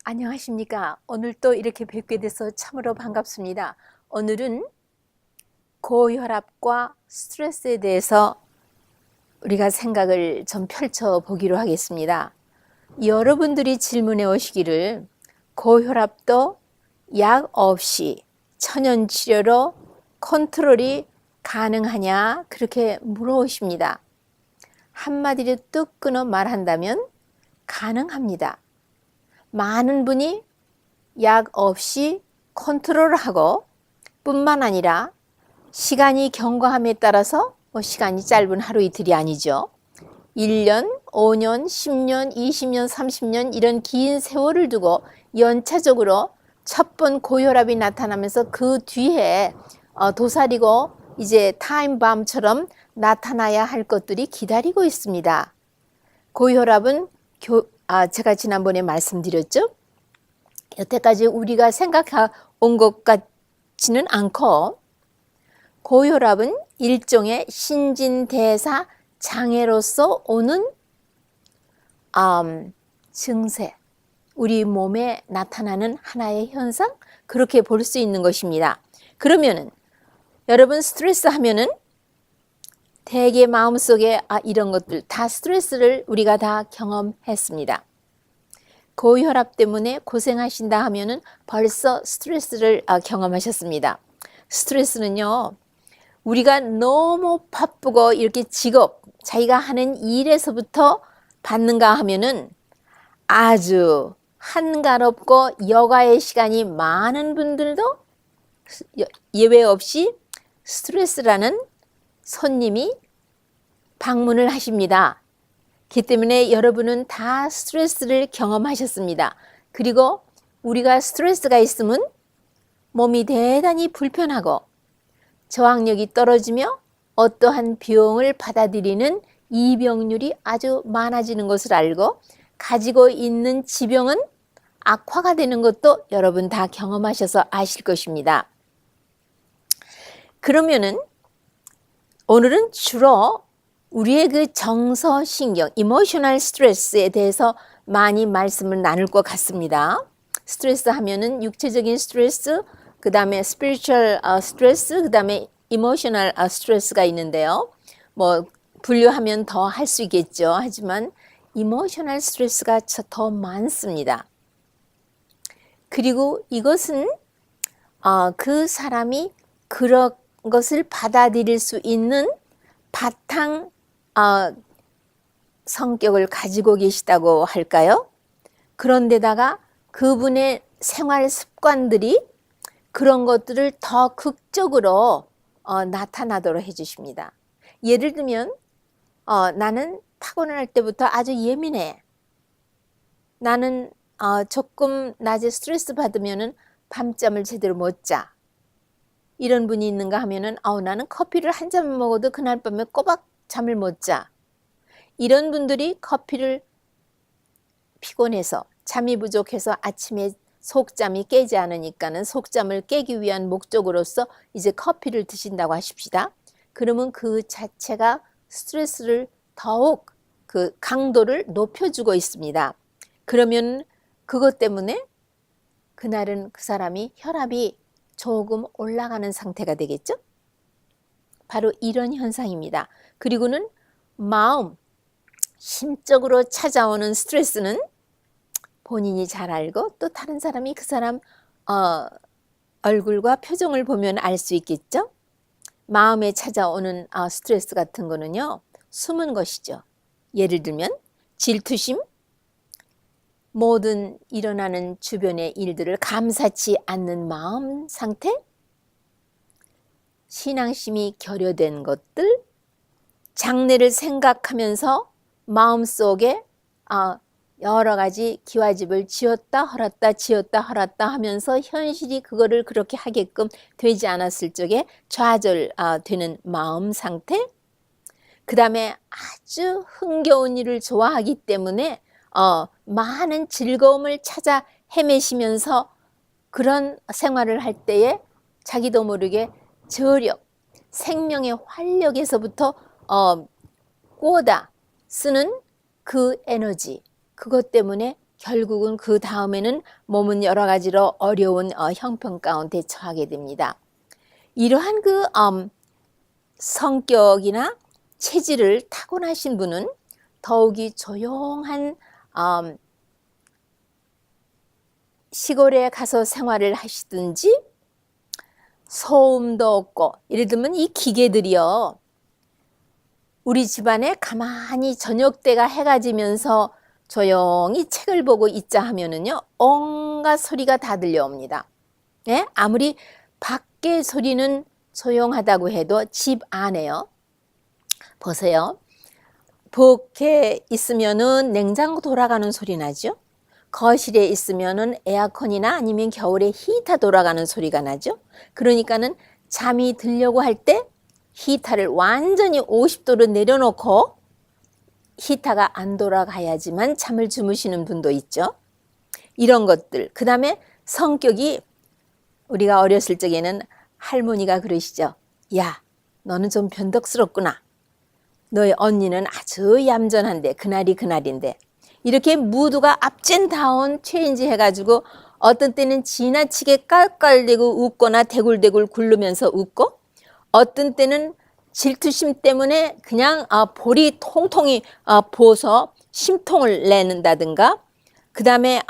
안녕하십니까. 오늘 또 이렇게 뵙게 돼서 참으로 반갑습니다. 오늘은 고혈압과 스트레스에 대해서 우리가 생각을 좀 펼쳐 보기로 하겠습니다. 여러분들이 질문해 오시기를 고혈압도 약 없이 천연 치료로 컨트롤이 가능하냐 그렇게 물어오십니다. 한마디로 뚝 끊어 말한다면 가능합니다. 많은 분이 약 없이 컨트롤하고 뿐만 아니라 시간이 경과함에 따라서 시간이 짧은 하루 이틀이 아니죠. 1년, 5년, 10년, 20년, 30년 이런 긴 세월을 두고 연차적으로 첫 번 고혈압이 나타나면서 그 뒤에 도사리고 이제 타임밤처럼 나타나야 할 것들이 기다리고 있습니다. 고혈압은 제가 지난번에 말씀드렸죠. 여태까지 우리가 생각해 온 것 같지는 않고 고혈압은 일종의 신진대사 장애로서 오는 증세, 우리 몸에 나타나는 하나의 현상, 그렇게 볼 수 있는 것입니다. 그러면은 여러분 스트레스 하면은 대개 마음속에 이런 것들 다 스트레스를 우리가 다 경험했습니다. 고혈압 때문에 고생하신다 하면은 벌써 스트레스를 경험하셨습니다. 스트레스는요, 우리가 너무 바쁘고 이렇게 직업, 자기가 하는 일에서부터 받는가 하면은 아주 한가롭고 여가의 시간이 많은 분들도 예외 없이 스트레스라는 손님이 방문을 하십니다. 그렇기 때문에 여러분은 다 스트레스를 경험하셨습니다. 그리고 우리가 스트레스가 있으면 몸이 대단히 불편하고 저항력이 떨어지며 어떠한 병을 받아들이는 이병률이 아주 많아지는 것을 알고 가지고 있는 지병은 악화가 되는 것도 여러분 다 경험하셔서 아실 것입니다. 그러면은 오늘은 주로 우리의 그 정서신경, 이모셔널 스트레스에 대해서 많이 말씀을 나눌 것 같습니다. 스트레스 하면은 육체적인 스트레스, 그 다음에 스피리추얼 스트레스, 그 다음에 이모셔널 스트레스가 있는데요. 뭐 분류하면 더 할 수 있겠죠. 하지만 이모셔널 스트레스가 더 많습니다. 그리고 이것은 그 사람이 그런 것을 받아들일 수 있는 바탕 성격을 가지고 계시다고 할까요? 그런데다가 그분의 생활 습관들이 그런 것들을 더 극적으로 나타나도록 해주십니다. 예를 들면 나는 타고날 때부터 아주 예민해. 나는 조금 낮에 스트레스 받으면 밤잠을 제대로 못 자. 이런 분이 있는가 하면은 나는 커피를 한 잔 먹어도 그날 밤에 꼬박 잠을 못 자. 이런 분들이 커피를 피곤해서 잠이 부족해서 아침에 속잠이 깨지 않으니까는 속잠을 깨기 위한 목적으로서 이제 커피를 드신다고 하십시다. 그러면 그 자체가 스트레스를 더욱 그 강도를 높여주고 있습니다. 그러면 그것 때문에 그날은 그 사람이 혈압이 조금 올라가는 상태가 되겠죠? 바로 이런 현상입니다. 그리고는 마음, 심적으로 찾아오는 스트레스는 본인이 잘 알고 또 다른 사람이 그 사람 얼굴과 표정을 보면 알 수 있겠죠? 마음에 찾아오는 스트레스 같은 거는요, 숨은 것이죠. 예를 들면 질투심, 모든 일어나는 주변의 일들을 감사치 않는 마음 상태, 신앙심이 결여된 것들, 장래를 생각하면서 마음속에 여러 가지 기와집을 지었다 헐었다 지었다 헐었다 하면서 현실이 그거를 그렇게 하게끔 되지 않았을 적에 좌절되는 마음 상태, 그 다음에 아주 흥겨운 일을 좋아하기 때문에 많은 즐거움을 찾아 헤매시면서 그런 생활을 할 때에 자기도 모르게 저력, 생명의 활력에서부터 꽂아 쓰는 그 에너지, 그것 때문에 결국은 그 다음에는 몸은 여러 가지로 어려운 형편 가운데 처하게 됩니다. 이러한 그 성격이나 체질을 타고나신 분은 더욱이 조용한 시골에 가서 생활을 하시든지 소음도 없고, 예를 들면 이 기계들이요, 우리 집안에 가만히 저녁 때가 해가 지면서 조용히 책을 보고 있자 하면은요, 온갖 소리가 다 들려옵니다. 예? 아무리 밖의 소리는 조용하다고 해도 집 안에요, 보세요. 밖에 있으면은 냉장고 돌아가는 소리 나죠? 거실에 있으면은 에어컨이나 아니면 겨울에 히터 돌아가는 소리가 나죠? 그러니까는 잠이 들려고 할 때 히터를 완전히 50도로 내려놓고 히터가 안 돌아가야지만 잠을 주무시는 분도 있죠. 이런 것들. 그 다음에 성격이, 우리가 어렸을 적에는 할머니가 그러시죠. 야, 너는 좀 변덕스럽구나. 너의 언니는 아주 얌전한데 그날이 그날인데. 이렇게 무드가 업앤다운 체인지 해가지고 어떤 때는 지나치게 깔깔대고 웃거나 대굴대굴 굴르면서 웃고, 어떤 때는 질투심 때문에 그냥 볼이 통통이 부어서 심통을 내는다든가, 그 다음에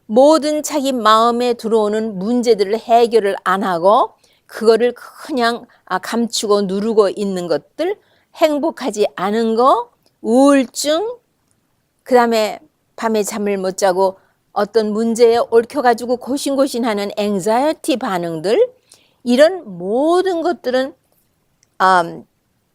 모든 자기 마음에 들어오는 문제들을 해결을 안 하고 그거를 그냥 감추고 누르고 있는 것들, 행복하지 않은 거, 우울증, 그 다음에 밤에 잠을 못 자고 어떤 문제에 얽혀가지고 고신고신하는 앵자이티 반응들, 이런 모든 것들은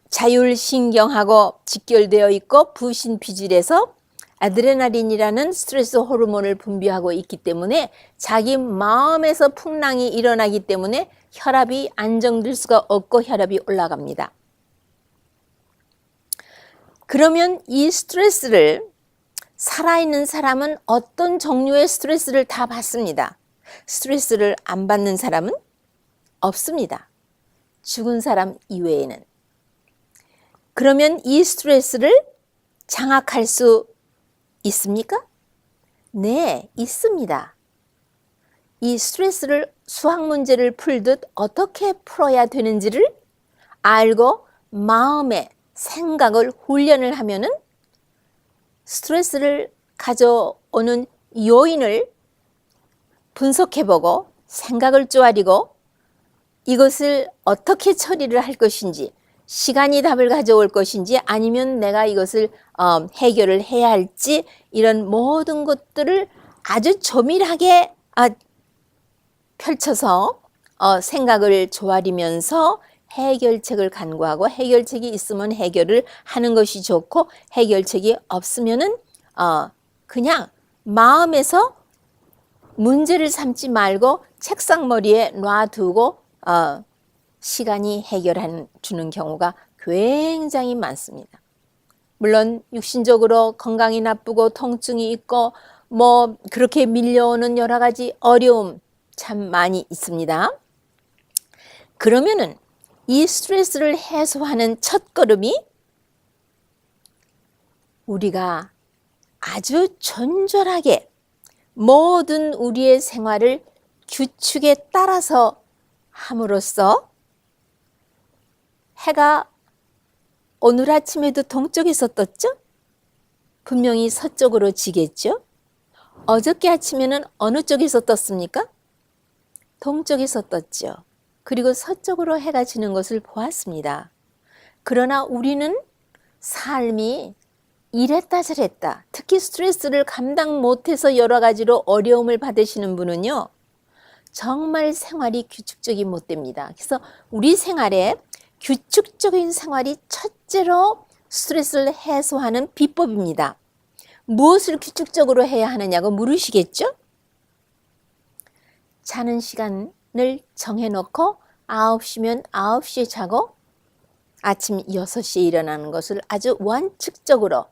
자율신경하고 직결되어 있고 부신피질에서 아드레날린이라는 스트레스 호르몬을 분비하고 있기 때문에 자기 마음에서 풍랑이 일어나기 때문에 혈압이 안정될 수가 없고 혈압이 올라갑니다. 그러면 이 스트레스를, 살아있는 사람은 어떤 종류의 스트레스를 다 받습니다. 스트레스를 안 받는 사람은 없습니다. 죽은 사람 이외에는. 그러면 이 스트레스를 장악할 수 있습니까? 네, 있습니다. 이 스트레스를 수학 문제를 풀듯 어떻게 풀어야 되는지를 알고 마음의 생각을 훈련을 하면은 스트레스를 가져오는 요인을 분석해보고 생각을 쪼아리고 이것을 어떻게 처리를 할 것인지, 시간이 답을 가져올 것인지 아니면 내가 이것을 해결을 해야 할지, 이런 모든 것들을 아주 조밀하게 펼쳐서 생각을 조아리면서 해결책을 간구하고, 해결책이 있으면 해결을 하는 것이 좋고, 해결책이 없으면은 그냥 마음에서 문제를 삼지 말고 책상머리에 놔두고 시간이 해결해 주는 경우가 굉장히 많습니다. 물론 육신적으로 건강이 나쁘고 통증이 있고 뭐 그렇게 밀려오는 여러 가지 어려움 참 많이 있습니다. 그러면은 이 스트레스를 해소하는 첫걸음이 우리가 아주 존절하게 모든 우리의 생활을 규칙에 따라서 함으로써 해가 오늘 아침에도 동쪽에서 떴죠? 분명히 서쪽으로 지겠죠? 어저께 아침에는 어느 쪽에서 떴습니까? 동쪽에서 떴죠. 그리고 서쪽으로 해가 지는 것을 보았습니다. 그러나 우리는 삶이 이랬다 저랬다, 특히 스트레스를 감당 못해서 여러 가지로 어려움을 받으시는 분은요, 정말 생활이 규칙적이 못 됩니다. 그래서 우리 생활에 규칙적인 생활이 첫째로 스트레스를 해소하는 비법입니다. 무엇을 규칙적으로 해야 하느냐고 물으시겠죠? 자는 시간을 정해놓고 9시면 9시에 자고 아침 6시에 일어나는 것을 아주 원칙적으로,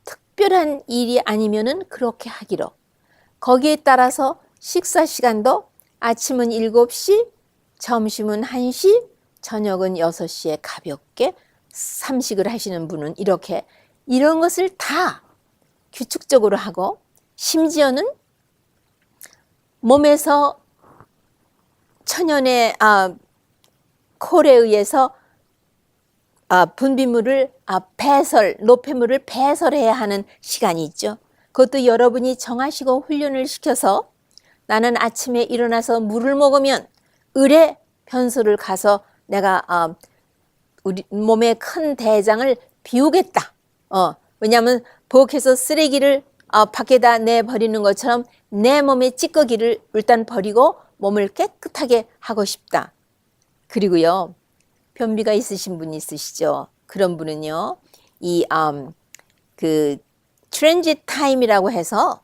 특별한 일이 아니면은 그렇게 하기로, 거기에 따라서 식사 시간도 아침은 7시, 점심은 1시, 저녁은 6시에 가볍게 삼식을 하시는 분은 이렇게, 이런 것을 다 규칙적으로 하고 심지어는 몸에서 천연의 콜에 의해서 분비물을 배설, 노폐물을 배설해야 하는 시간이 있죠. 그것도 여러분이 정하시고 훈련을 시켜서 나는 아침에 일어나서 물을 먹으면 을의 변소를 가서 내가 우리 몸의 큰 대장을 비우겠다. 왜냐하면 부엌에서 쓰레기를 밖에다 내버리는 것처럼 내 몸의 찌꺼기를 일단 버리고 몸을 깨끗하게 하고 싶다. 그리고요, 변비가 있으신 분이 있으시죠. 그런 분은요, 그 트랜짓 타임이라고 해서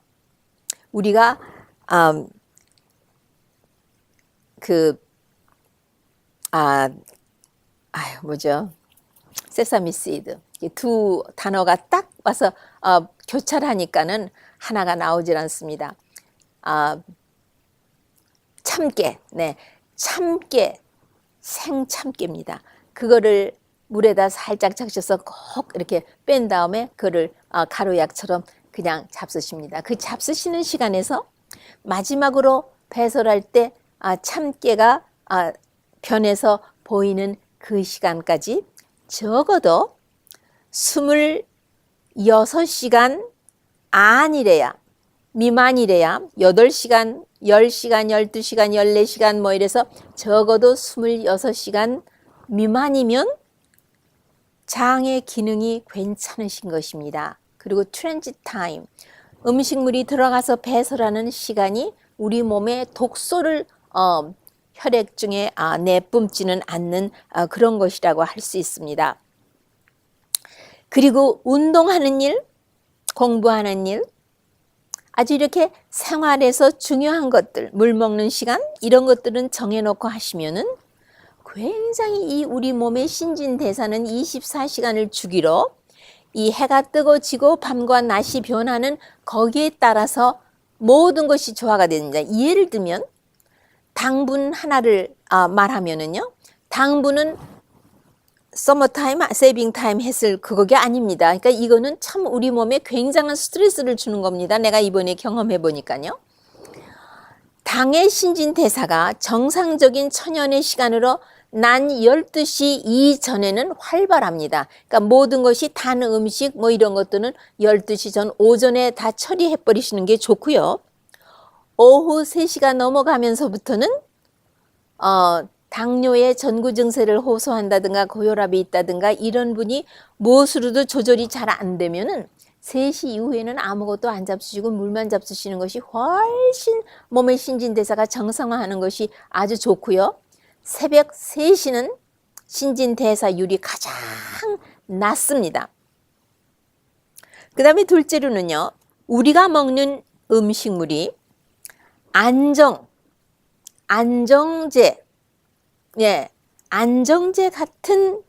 우리가 뭐죠? 세사미 시드. 두 단어가 딱 와서 교차하니까는 하나가 나오질 않습니다. 참깨, 네, 참깨, 생참깨입니다. 그거를 물에다 살짝 적셔서 꼭 이렇게 뺀 다음에 그거를 가루약처럼 그냥 잡수십니다. 그 잡수시는 시간에서 마지막으로 배설할 때 참깨가 변해서 보이는 그 시간까지 적어도 26시간 안이래야, 미만이래야 8시간, 10시간, 12시간, 14시간 뭐 이래서 적어도 26시간 미만이면 장의 기능이 괜찮으신 것입니다. 그리고 트랜짓 타임, 음식물이 들어가서 배설하는 시간이 우리 몸에 독소를 혈액 중에 내뿜지는 않는 그런 것이라고 할 수 있습니다. 그리고 운동하는 일, 공부하는 일, 아주 이렇게 생활에서 중요한 것들, 물 먹는 시간 이런 것들은 정해놓고 하시면은 굉장히 이 우리 몸의 신진대사는 24시간을 주기로 이 해가 뜨고 지고 밤과 낮이 변하는 거기에 따라서 모든 것이 조화가 됩니다. 예를 들면 당분 하나를 말하면은요, 당분은 서머타임, 세이빙타임 했을 그게 아닙니다. 그러니까 이거는 참 우리 몸에 굉장한 스트레스를 주는 겁니다. 내가 이번에 경험해 보니까요. 당의 신진대사가 정상적인 천연의 시간으로 난 12시 이전에는 활발합니다. 그러니까 모든 것이 단 음식 뭐 이런 것들은 12시 전 오전에 다 처리해 버리시는 게 좋고요. 오후 3시가 넘어가면서부터는 당뇨의 전구 증세를 호소한다든가 고혈압이 있다든가 이런 분이 무엇으로도 조절이 잘 안 되면은 3시 이후에는 아무것도 안 잡수시고 물만 잡수시는 것이 훨씬 몸의 신진대사가 정상화하는 것이 아주 좋고요. 새벽 3시는 신진대사율이 가장 낮습니다. 그 다음에 둘째로는요, 우리가 먹는 음식물이 안정제, 예, 안정제 같은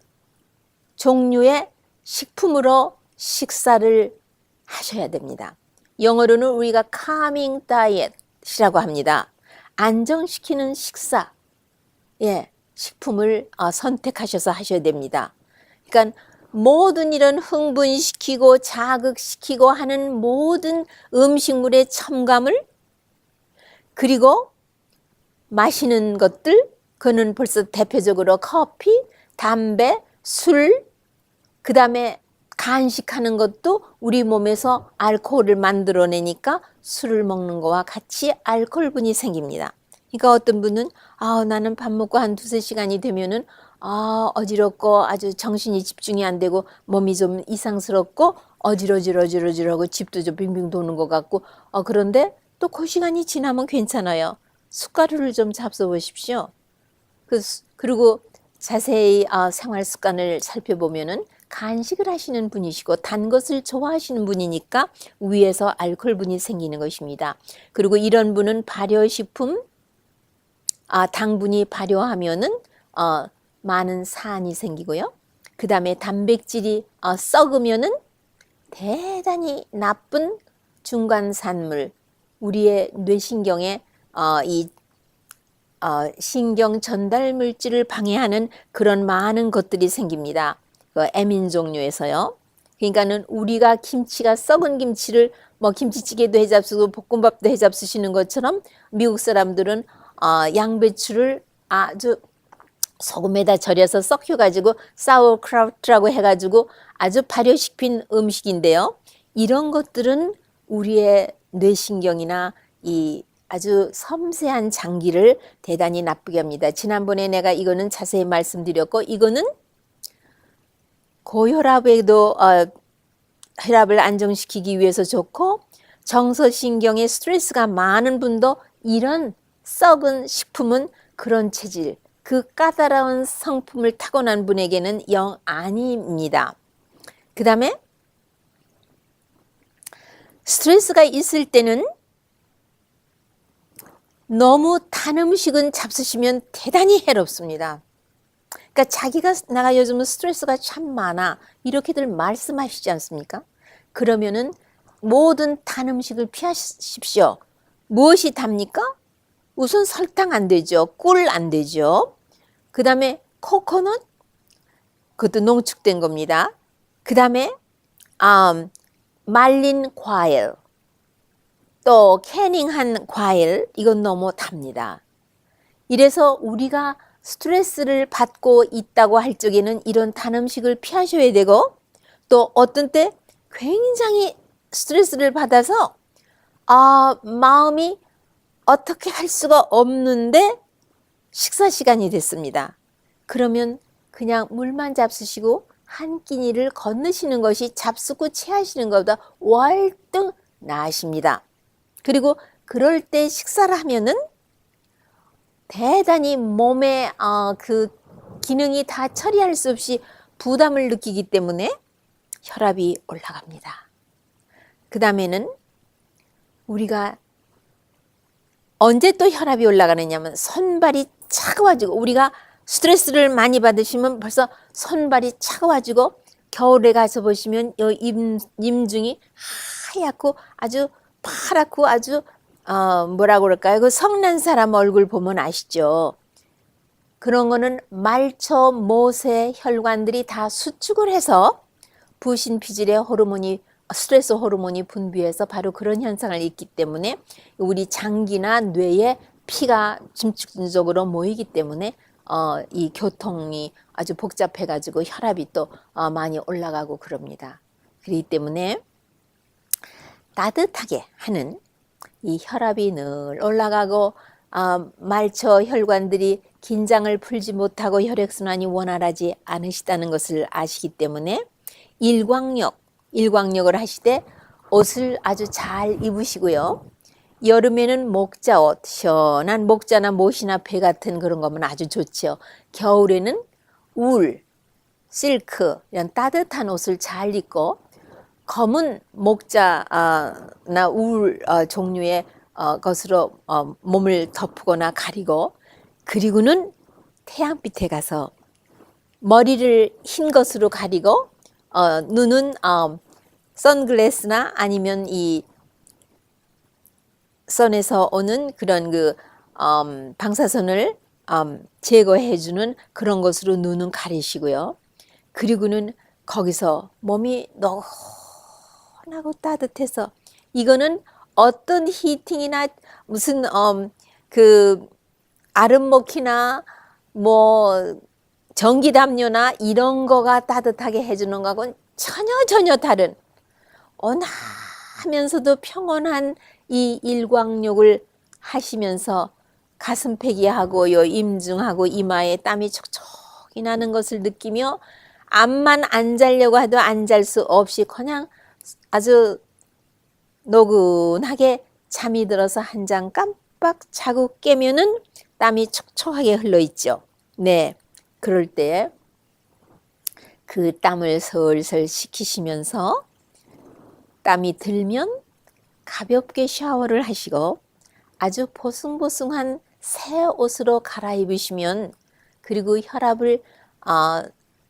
종류의 식품으로 식사를 하셔야 됩니다. 영어로는 우리가 calming diet이라고 합니다. 안정시키는 식사, 예, 식품을 선택하셔서 하셔야 됩니다. 그러니까 모든 이런 흥분시키고 자극시키고 하는 모든 음식물의 첨가물, 그리고 마시는 것들, 그는 벌써 대표적으로 커피, 담배, 술, 그 다음에 간식하는 것도 우리 몸에서 알코올을 만들어내니까 술을 먹는 거와 같이 알코올분이 생깁니다. 그러니까 어떤 분은 나는 밥 먹고 한 2-3시간이 되면은 어지럽고 아주 정신이 집중이 안 되고 몸이 좀 이상스럽고 어지러지러지러지러고 집도 좀 빙빙 도는 것 같고 그런데 또 그 시간이 지나면 괜찮아요. 숟가루를 좀 잡숴 보십시오. 그리고 자세히 생활 습관을 살펴보면은 간식을 하시는 분이시고 단 것을 좋아하시는 분이니까 위에서 알코올분이 생기는 것입니다. 그리고 이런 분은 발효식품, 당분이 발효하면은 많은 산이 생기고요. 그 다음에 단백질이 썩으면은 대단히 나쁜 중간산물, 우리의 뇌신경에 신경 전달 물질을 방해하는 그런 많은 것들이 생깁니다. 그 에민 종류에서요. 그러니까는 우리가 김치가 썩은 김치를 뭐 김치찌개도 해잡수고 볶음밥도 해잡수시는 것처럼 미국 사람들은 양배추를 아주 소금에다 절여서 썩혀가지고 사우크라우트라고 해가지고 아주 발효시킨 음식인데요. 이런 것들은 우리의 뇌신경이나 이 아주 섬세한 장기를 대단히 나쁘게 합니다. 지난번에 내가 이거는 자세히 말씀드렸고, 이거는 고혈압에도 혈압을 안정시키기 위해서 좋고, 정서신경에 스트레스가 많은 분도 이런 썩은 식품은 그런 체질, 그 까다로운 성품을 타고난 분에게는 영 아닙니다. 그 다음에 스트레스가 있을 때는 너무 단 음식은 잡수시면 대단히 해롭습니다. 그러니까 자기가 내가 요즘은 스트레스가 참 많아 이렇게들 말씀하시지 않습니까? 그러면은 모든 단 음식을 피하십시오. 무엇이 답니까? 우선 설탕 안 되죠. 꿀 안 되죠. 그 다음에 코코넛, 그것도 농축된 겁니다. 그 다음에 말린 과일, 또 캐닝한 과일, 이건 너무 답니다. 이래서 우리가 스트레스를 받고 있다고 할 적에는 이런 단 음식을 피하셔야 되고, 또 어떤 때 굉장히 스트레스를 받아서 마음이 어떻게 할 수가 없는데 식사 시간이 됐습니다. 그러면 그냥 물만 잡수시고 한 끼니를 건너시는 것이 잡수고 체하시는 것보다 월등 나으십니다. 그리고 그럴 때 식사를 하면은 대단히 몸의 그 기능이 다 처리할 수 없이 부담을 느끼기 때문에 혈압이 올라갑니다. 그 다음에는 우리가 언제 또 혈압이 올라가느냐면 손발이 차가워지고, 우리가 스트레스를 많이 받으시면 벌써 손발이 차가워지고, 겨울에 가서 보시면 임중이 하얗고 아주 파랗고 아주 뭐라고 그럴까요? 그 성난 사람 얼굴 보면 아시죠? 그런 거는 말초, 모세, 혈관들이 다 수축을 해서 부신피질의 호르몬이, 스트레스 호르몬이 분비해서 바로 그런 현상을 있기 때문에 우리 장기나 뇌에 피가 집중적으로 모이기 때문에 이 교통이 아주 복잡해 가지고 혈압이 또 많이 올라가고 그럽니다. 그렇기 때문에 따뜻하게 하는 이 혈압이 늘 올라가고 말초 혈관들이 긴장을 풀지 못하고 혈액순환이 원활하지 않으시다는 것을 아시기 때문에 일광욕을 하시되 옷을 아주 잘 입으시고요. 여름에는 목자옷, 시원한 목자나 못이나 배 같은 그런 거면 아주 좋죠. 겨울에는 울, 실크 이런 따뜻한 옷을 잘 입고 검은 목자나 울 종류의 것으로 몸을 덮거나 가리고, 그리고는 태양빛에 가서 머리를 흰 것으로 가리고 눈은 선글라스나 아니면 이 선에서 오는 그런 그 방사선을 제거해주는 그런 것으로 눈은 가리시고요. 그리고는 거기서 몸이 노곤하고 따뜻해서, 이거는 어떤 히팅이나 무슨 그 아름목이나 뭐 전기담요나 이런 거가 따뜻하게 해주는 거하고는 전혀 다른 온화하면서도 평온한 이 일광욕을 하시면서 가슴팩이하고 요 임중하고 이마에 땀이 촉촉이 나는 것을 느끼며 암만 안 자려고 해도 안 잘 수 없이 그냥 아주 노근하게 잠이 들어서 한 장 깜빡 자고 깨면은 땀이 촉촉하게 흘러 있죠. 네, 그럴 때 그 땀을 슬슬 식히시면서 땀이 들면 가볍게 샤워를 하시고 아주 보송보송한 새 옷으로 갈아입으시면, 그리고 혈압을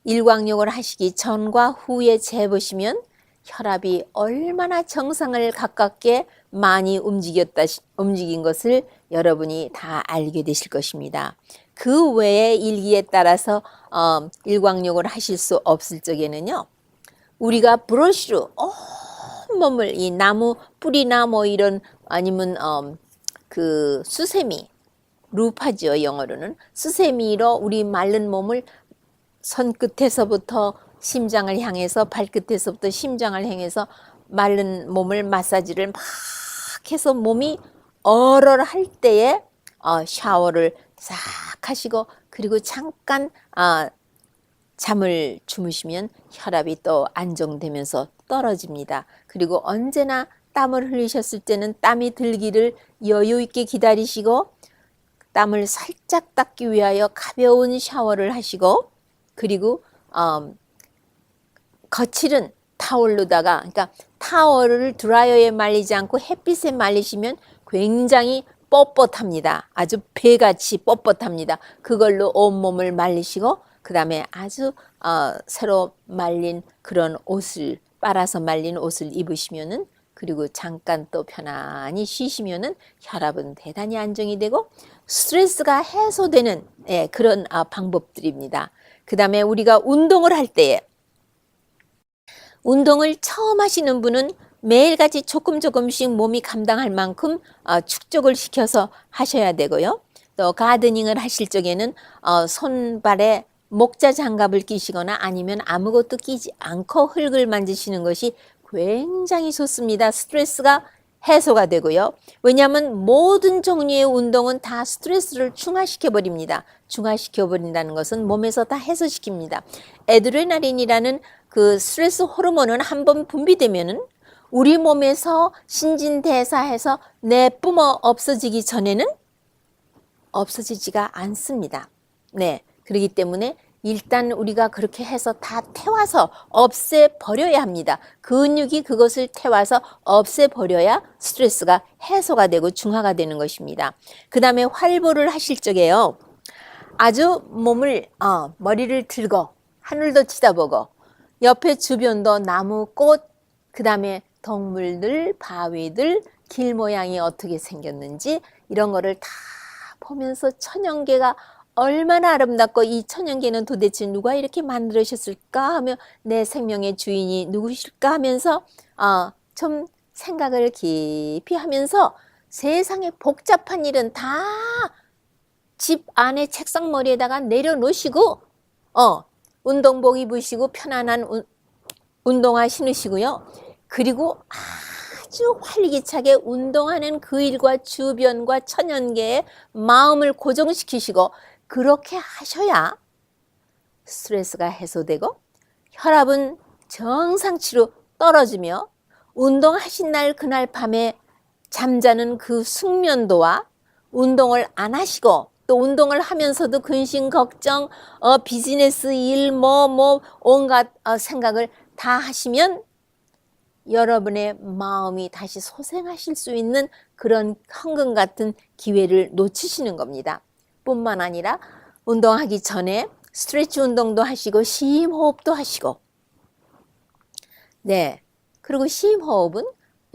일광욕을 하시기 전과 후에 재보시면 혈압이 얼마나 정상을 가깝게 많이 움직인 것을 여러분이 다 알게 되실 것입니다. 그 외에 일기에 따라서 일광욕을 하실 수 없을 적에는요, 우리가 브러쉬로 온몸을 이 나무 뿌리나 뭐 이런 아니면 그 수세미 루파지요 영어로는 수세미로 우리 마른 몸을 손끝에서부터 심장을 향해서 발끝에서부터 심장을 향해서 마른 몸을 마사지를 막 해서 몸이 얼얼할 때에 샤워를 싹 하시고 그리고 잠깐 잠을 주무시면 혈압이 또 안정되면서 떨어집니다. 그리고 언제나 땀을 흘리셨을 때는 땀이 들기를 여유 있게 기다리시고 땀을 살짝 닦기 위하여 가벼운 샤워를 하시고 그리고 거칠은 타월로다가 그러니까 타월을 드라이어에 말리지 않고 햇빛에 말리시면 굉장히 뻣뻣합니다. 아주 배같이 뻣뻣합니다. 그걸로 온몸을 말리시고 그 다음에 아주 새로 말린 그런 옷을 빨아서 말린 옷을 입으시면은 그리고 잠깐 또 편안히 쉬시면은 혈압은 대단히 안정이 되고 스트레스가 해소되는 그런 방법들입니다. 그 다음에 우리가 운동을 할 때에 운동을 처음 하시는 분은 매일같이 조금씩 몸이 감당할 만큼 축적을 시켜서 하셔야 되고요. 또 가드닝을 하실 적에는 손발에 목자 장갑을 끼시거나 아니면 아무것도 끼지 않고 흙을 만지시는 것이 굉장히 좋습니다. 스트레스가 해소가 되고요. 왜냐하면 모든 종류의 운동은 다 스트레스를 중화시켜 버립니다. 중화시켜 버린다는 것은 몸에서 다 해소시킵니다. 에드레날린이라는 그 스트레스 호르몬은 한번 분비되면은 우리 몸에서 신진대사해서 내뿜어 없어지기 전에는 없어지지가 않습니다. 네, 그렇기 때문에 일단 우리가 그렇게 해서 다 태워서 없애버려야 합니다. 근육이 그것을 태워서 없애버려야 스트레스가 해소가 되고 중화가 되는 것입니다. 그 다음에 활보를 하실 적에요. 아주 몸을 머리를 들고 하늘도 쳐다보고 옆에 주변도 나무, 꽃, 그 다음에 동물들, 바위들, 길 모양이 어떻게 생겼는지 이런 거를 다 보면서 천연계가 얼마나 아름답고 이 천연계는 도대체 누가 이렇게 만들으셨을까 하며 내 생명의 주인이 누구실까 하면서 좀 생각을 깊이 하면서 세상에 복잡한 일은 다 집 안에 책상 머리에다가 내려놓으시고 운동복 입으시고 편안한 운동화 신으시고요. 그리고 아주 활기차게 운동하는 그 일과 주변과 천연계에 마음을 고정시키시고 그렇게 하셔야 스트레스가 해소되고 혈압은 정상치로 떨어지며 운동하신 날 그날 밤에 잠자는 그 숙면도와 운동을 안 하시고 또 운동을 하면서도 근심 걱정 비즈니스 일 온갖 생각을 다 하시면 여러분의 마음이 다시 소생하실 수 있는 그런 황금 같은 기회를 놓치시는 겁니다. 뿐만 아니라 운동하기 전에 스트레치 운동도 하시고 심호흡도 하시고 네, 그리고 심호흡은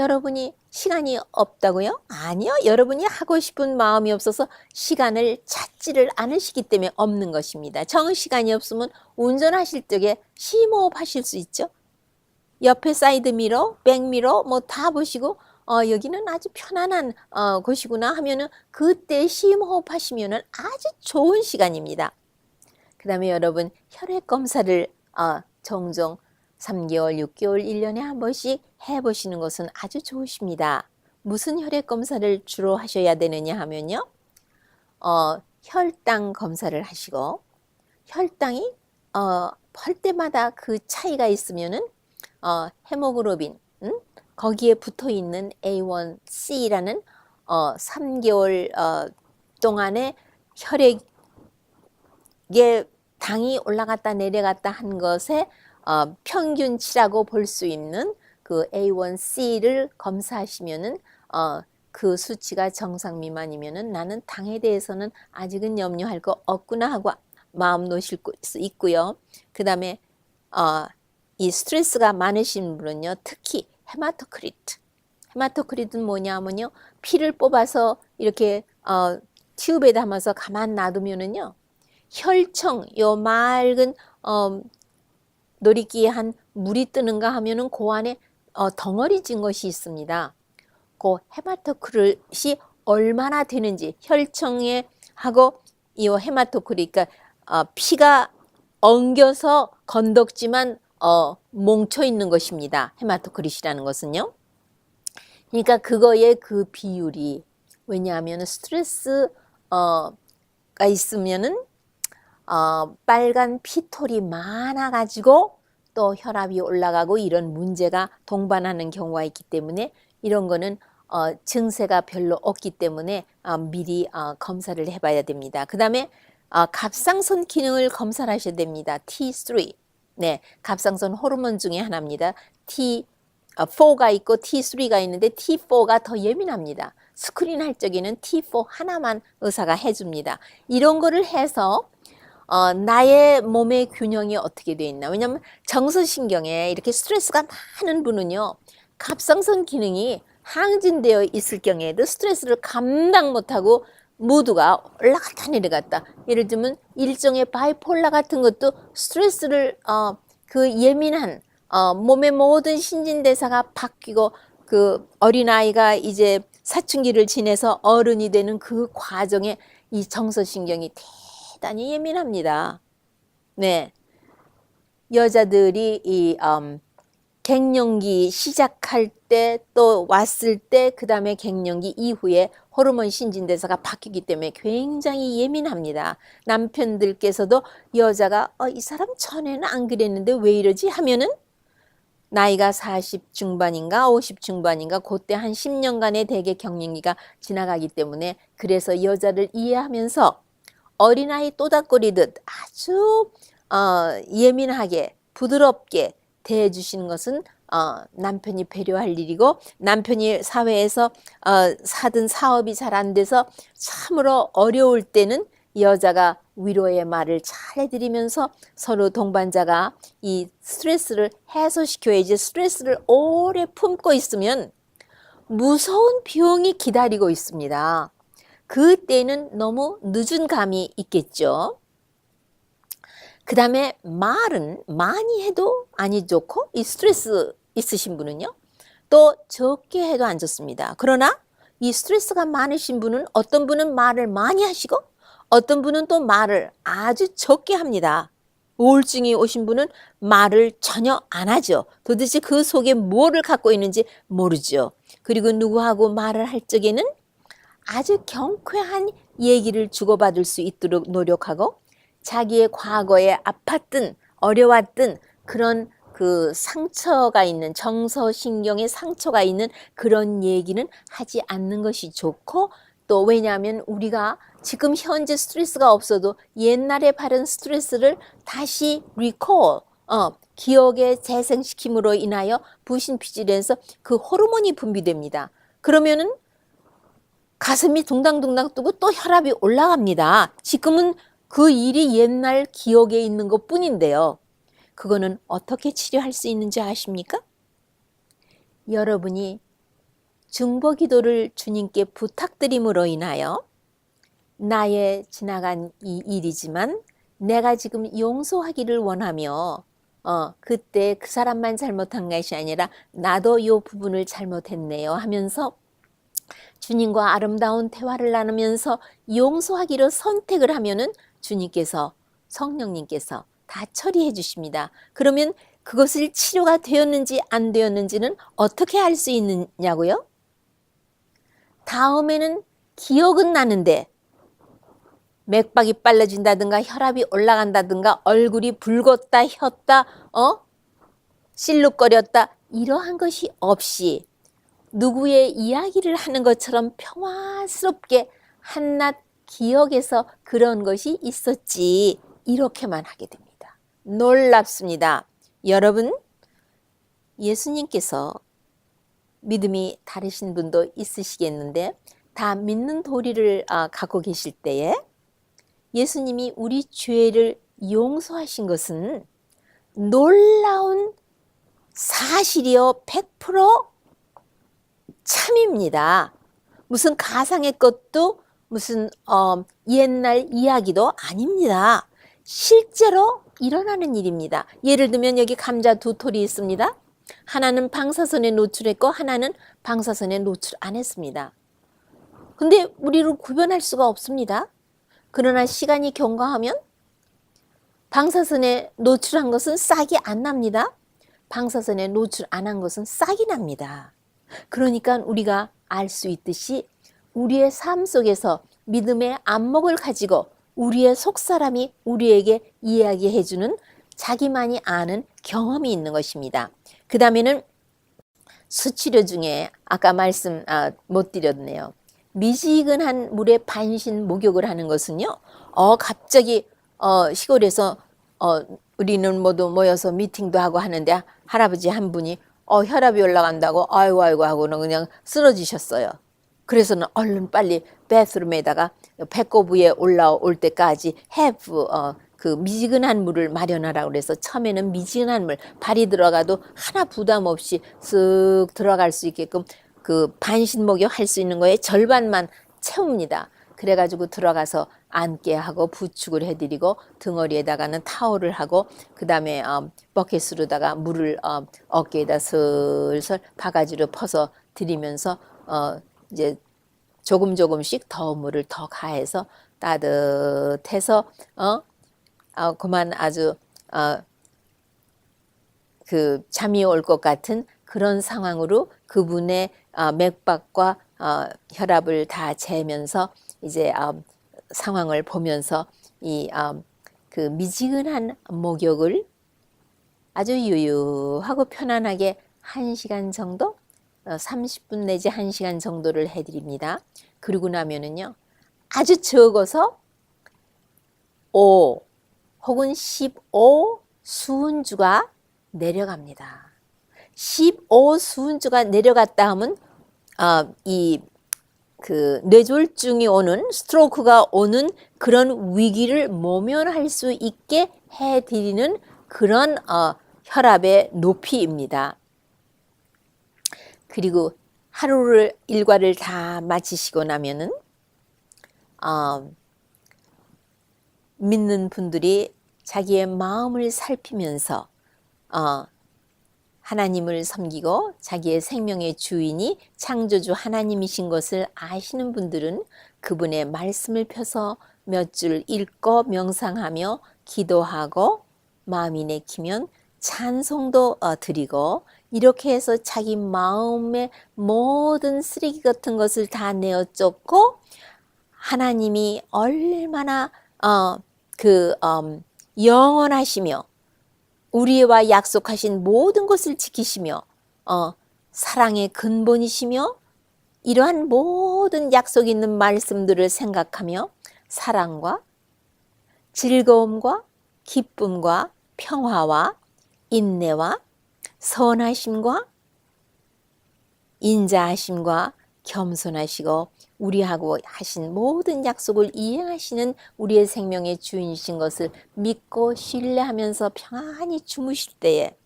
여러분이 시간이 없다고요? 아니요. 여러분이 하고 싶은 마음이 없어서 시간을 찾지를 않으시기 때문에 없는 것입니다. 시간이 없으면 운전하실 적에 심호흡 하실 수 있죠. 옆에 사이드미러, 백미러 뭐 다 보시고 여기는 아주 편안한 곳이구나 하면은 그때 심호흡 하시면은 아주 좋은 시간입니다. 그 다음에 여러분 혈액 검사를 종종 3개월, 6개월, 1년에 한 번씩 해보시는 것은 아주 좋으십니다. 무슨 혈액 검사를 주로 하셔야 되느냐 하면요. 혈당 검사를 하시고 혈당이 할 때마다 그 차이가 있으면은 헤모글로빈 거기에 붙어 있는 A1C라는 3개월 동안에 혈액에 당이 올라갔다 내려갔다 한 것에 평균치라고 볼 수 있는 그 A1C를 검사하시면은 그 수치가 정상 미만이면은 나는 당에 대해서는 아직은 염려할 거 없구나 하고 마음 놓으실 수 있고요. 그 다음에 이 스트레스가 많으신 분은요, 특히 헤마토크리트는 뭐냐면요, 피를 뽑아서 이렇게 튜브에 담아서 가만 놔두면은요, 혈청, 요 맑은 놀이기에 한 물이 뜨는가 하면은 그 안에 덩어리 진 것이 있습니다. 그 헤마토크릿이 얼마나 되는지 혈청에 하고 이 헤마토크릿, 그러니까 피가 엉겨서 건덕지만 뭉쳐 있는 것입니다. 헤마토크릿이라는 것은요. 그러니까 그거의 그 비율이, 왜냐하면 스트레스가 있으면은 빨간 피톨이 많아가지고 또 혈압이 올라가고 이런 문제가 동반하는 경우가 있기 때문에 이런 거는 증세가 별로 없기 때문에 미리 검사를 해봐야 됩니다. 그 다음에 갑상선 기능을 검사를 하셔야 됩니다. T3. 네, 갑상선 호르몬 중에 하나입니다. T4가 있고 T3가 있는데 T4가 더 예민합니다. 스크린 할 적에는 T4 하나만 의사가 해줍니다. 이런 거를 해서 나의 몸의 균형이 어떻게 되어 있나. 왜냐하면 정서신경에 이렇게 스트레스가 많은 분은요, 갑상선 기능이 항진되어 있을 경우에도 스트레스를 감당 못하고 모두가 올라갔다 내려갔다. 예를 들면 일종의 바이폴라 같은 것도 스트레스를 그 예민한 몸의 모든 신진대사가 바뀌고 그 어린아이가 이제 사춘기를 지내서 어른이 되는 그 과정에 이 정서신경이 대단히 예민합니다. 네, 여자들이 이 갱년기 시작할 때 또 왔을 때 그 다음에 갱년기 이후에 호르몬 신진대사가 바뀌기 때문에 굉장히 예민합니다. 남편들께서도 여자가 이 사람 전에는 안 그랬는데 왜 이러지 하면은 나이가 40 중반인가 50 중반인가 그때 한 10년간의 대개 갱년기가 지나가기 때문에, 그래서 여자를 이해하면서 어린아이 또닥거리듯 아주 예민하게 부드럽게 대해주시는 것은 남편이 배려할 일이고, 남편이 사회에서 사든 사업이 잘 안 돼서 참으로 어려울 때는 여자가 위로의 말을 잘 해드리면서 서로 동반자가 이 스트레스를 해소시켜야지. 스트레스를 오래 품고 있으면 무서운 비용이 기다리고 있습니다. 그때는 너무 늦은 감이 있겠죠. 그 다음에 말은 많이 해도 안 좋고, 이 스트레스 있으신 분은요, 또 적게 해도 안 좋습니다. 그러나 이 스트레스가 많으신 분은 어떤 분은 말을 많이 하시고 어떤 분은 또 말을 아주 적게 합니다. 우울증이 오신 분은 말을 전혀 안 하죠. 도대체 그 속에 뭐를 갖고 있는지 모르죠. 그리고 누구하고 말을 할 적에는 아주 경쾌한 얘기를 주고받을 수 있도록 노력하고, 자기의 과거에 아팠던 어려웠던 그런 그 상처가 있는, 정서신경에 상처가 있는 그런 얘기는 하지 않는 것이 좋고, 또 왜냐하면 우리가 지금 현재 스트레스가 없어도 옛날에 받은 스트레스를 다시 리콜, 기억에 재생시킴으로 인하여 부신피질에서 그 호르몬이 분비됩니다. 그러면은 가슴이 둥당둥당 뜨고 또 혈압이 올라갑니다. 지금은 그 일이 옛날 기억에 있는 것 뿐인데요. 그거는 어떻게 치료할 수 있는지 아십니까? 여러분이 중보기도를 주님께 부탁드림으로 인하여 나의 지나간 이 일이지만 내가 지금 용서하기를 원하며 그때 그 사람만 잘못한 것이 아니라 나도 이 부분을 잘못했네요 하면서 주님과 아름다운 대화를 나누면서 용서하기로 선택을 하면은 주님께서, 성령님께서 다 처리해 주십니다. 그러면 그것을 치료가 되었는지 안 되었는지는 어떻게 알 수 있느냐고요? 다음에는 기억은 나는데 맥박이 빨라진다든가 혈압이 올라간다든가 얼굴이 붉었다 혔다 실룩거렸다 이러한 것이 없이 누구의 이야기를 하는 것처럼 평화스럽게 한낱 기억에서 그런 것이 있었지, 이렇게만 하게 됩니다. 놀랍습니다. 여러분, 예수님께서 믿음이 다르신 분도 있으시겠는데 다 믿는 도리를 갖고 계실 때에 예수님이 우리 죄를 용서하신 것은 놀라운 사실이요 100% 참입니다. 무슨 가상의 것도 무슨 옛날 이야기도 아닙니다. 실제로 일어나는 일입니다. 예를 들면 여기 감자 두 톨이 있습니다. 하나는 방사선에 노출했고 하나는 방사선에 노출 안 했습니다. 근데 우리를 구별할 수가 없습니다. 그러나 시간이 경과하면 방사선에 노출한 것은 싹이 안 납니다. 방사선에 노출 안 한 것은 싹이 납니다. 그러니까 우리가 알 수 있듯이 우리의 삶 속에서 믿음의 안목을 가지고 우리의 속사람이 우리에게 이야기해주는 자기만이 아는 경험이 있는 것입니다. 그 다음에는 수치료 중에 아까 말씀 못 드렸네요. 미지근한 물에 반신 목욕을 하는 것은요. 갑자기 시골에서 우리는 모두 모여서 미팅도 하고 하는데 할아버지 한 분이 혈압이 올라간다고 아이고 하고는 그냥 쓰러지셨어요. 그래서는 얼른 빨리 베스룸에다가 배꼽 위에 올라올 때까지 그 미지근한 물을 마련하라고 그래서 처음에는 미지근한 물 발이 들어가도 하나 부담 없이 쓱 들어갈 수 있게끔 그 반신 목욕 할 수 있는 거에 절반만 채웁니다. 그래가지고 들어가서 앉게 하고 부축을 해드리고 등어리에다가는 타올을 하고 그 다음에 버켓으로다가 물을 어깨에다 슬슬 바가지로 퍼서 드리면서 이제 조금씩 더 물을 더 가해서 따뜻해서 그만 아주 그 잠이 올 것 같은 그런 상황으로 그분의 맥박과 혈압을 다 재면서 이제 상황을 보면서 이 그 미지근한 목욕을 아주 유유하고 편안하게 1시간 정도 30분 내지 1시간 정도를 해드립니다. 그리고 나면은요 아주 적어서 5 혹은 15 수은주가 내려갑니다. 15 수은주가 내려갔다 하면 이 그 뇌졸중이 오는 스트로크가 오는 그런 위기를 모면할 수 있게 해드리는 그런 혈압의 높이입니다. 그리고 하루를 일과를 다 마치시고 나면은 믿는 분들이 자기의 마음을 살피면서 하나님을 섬기고 자기의 생명의 주인이 창조주 하나님이신 것을 아시는 분들은 그분의 말씀을 펴서 몇 줄 읽고 명상하며 기도하고 마음이 내키면 찬송도 드리고 이렇게 해서 자기 마음의 모든 쓰레기 같은 것을 다 내어 쫓고 하나님이 얼마나 영원하시며 우리와 약속하신 모든 것을 지키시며 사랑의 근본이시며 이러한 모든 약속 있는 말씀들을 생각하며 사랑과 즐거움과 기쁨과 평화와 인내와 선하심과 인자하심과 겸손하시고 우리하고 하신 모든 약속을 이행하시는 우리의 생명의 주인이신 것을 믿고 신뢰하면서 평안히 주무실 때에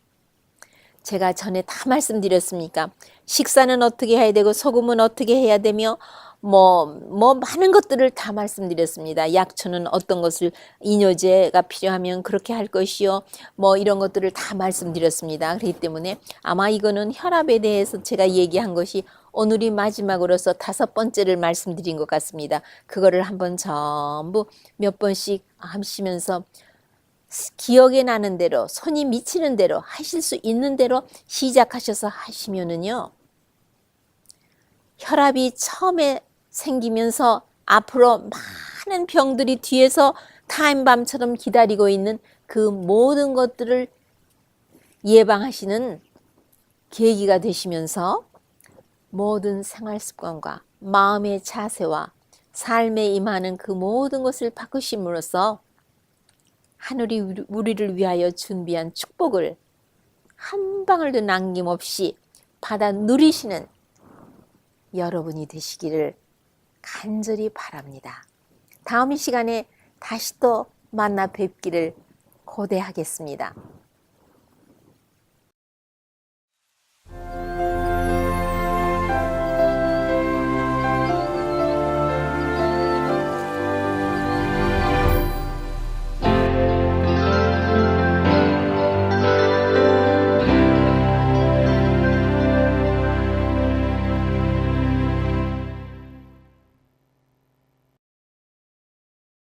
제가 전에 다 말씀드렸습니까? 식사는 어떻게 해야 되고 소금은 어떻게 해야 되며 많은 것들을 다 말씀드렸습니다. 약초는 어떤 것을 이뇨제가 필요하면 그렇게 할 것이요. 이런 것들을 다 말씀드렸습니다. 그렇기 때문에 아마 이거는 혈압에 대해서 제가 얘기한 것이 오늘이 마지막으로서 5번째를 말씀드린 것 같습니다. 그거를 한번 전부 몇 번씩 하시면서 기억에 나는 대로 손이 미치는 대로 하실 수 있는 대로 시작하셔서 하시면은요. 혈압이 처음에 생기면서 앞으로 많은 병들이 뒤에서 타임밤처럼 기다리고 있는 그 모든 것들을 예방하시는 계기가 되시면서 모든 생활 습관과 마음의 자세와 삶에 임하는 그 모든 것을 바꾸심으로써 하늘이 우리를 위하여 준비한 축복을 한 방울도 남김없이 받아 누리시는 여러분이 되시기를 간절히 바랍니다. 다음 시간에 다시 또 만나 뵙기를 고대하겠습니다.